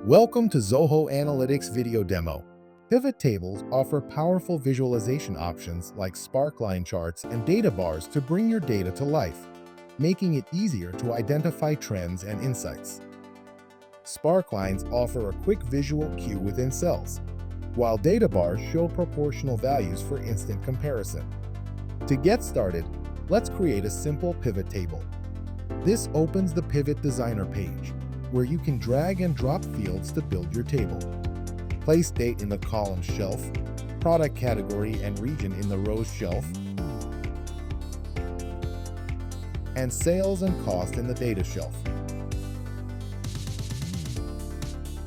Welcome to Zoho Analytics video demo. Pivot tables offer powerful visualization options like Sparkline charts and data bars to bring your data to life, making it easier to identify trends and insights. Sparklines offer a quick visual cue within cells, while data bars show proportional values for instant comparison. To get started, let's create a simple pivot table. This opens the Pivot Designer page, where you can drag and drop fields to build your table. Place date in the column shelf, product category and region in the rows shelf, and sales and cost in the data shelf.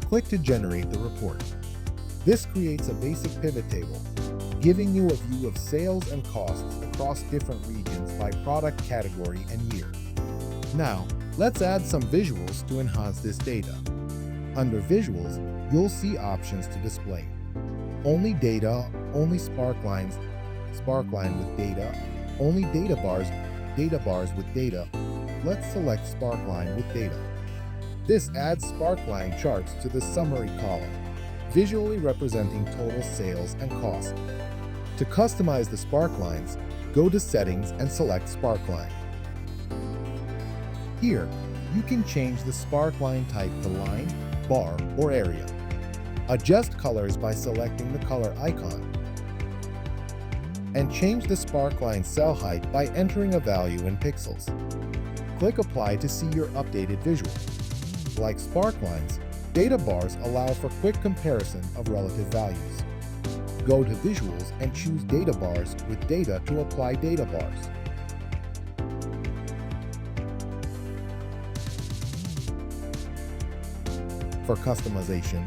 Click to generate the report. This creates a basic pivot table, giving you a view of sales and costs across different regions by product category and year. Now, let's add some visuals to enhance this data. Under Visuals, you'll see options to display. Only data, only Sparklines, Sparkline with data, only data bars with data. Let's select Sparkline with data. This adds Sparkline charts to the summary column, visually representing total sales and cost. To customize the Sparklines, go to Settings and select Sparkline. Here, you can change the Sparkline type to line, bar, or area. Adjust colors by selecting the color icon. And change the Sparkline cell height by entering a value in pixels. Click Apply to see your updated visual. Like Sparklines, data bars allow for quick comparison of relative values. Go to Visuals and choose Data Bars with data to apply data bars. For customization,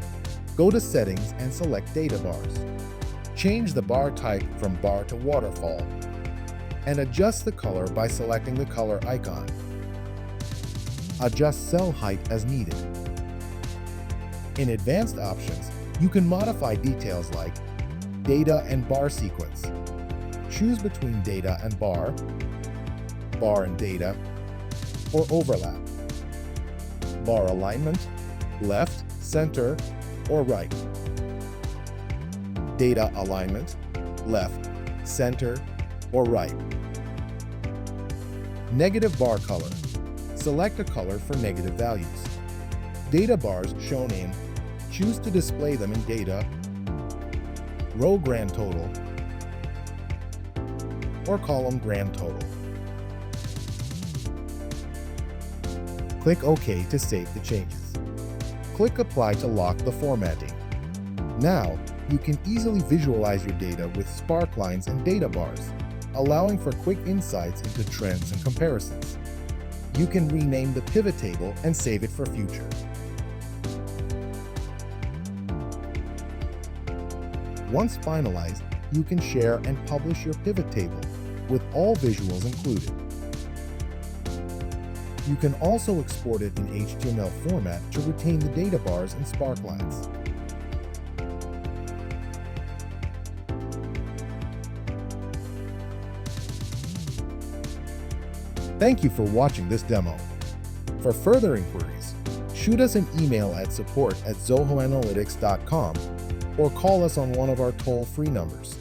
go to Settings and select Data Bars. Change the bar type from bar to waterfall, and adjust the color by selecting the color icon. Adjust cell height as needed. In Advanced Options, you can modify details like data and bar sequence. Choose between data and bar and data, or overlap. Bar alignment, left, center, or right. Data alignment, left, center, or right. Negative bar color. Select a color for negative values. Data bars shown in, choose to display them in data, row grand total, or column grand total. Click OK to save the changes. Click Apply to lock the formatting. Now, you can easily visualize your data with Sparklines and data bars, allowing for quick insights into trends and comparisons. You can rename the pivot table and save it for future. Once finalized, you can share and publish your pivot table with all visuals included. You can also export it in HTML format to retain the data bars and Sparklines. Thank you for watching this demo. For further inquiries, shoot us an email at support@zohoanalytics.com or call us on one of our toll-free numbers.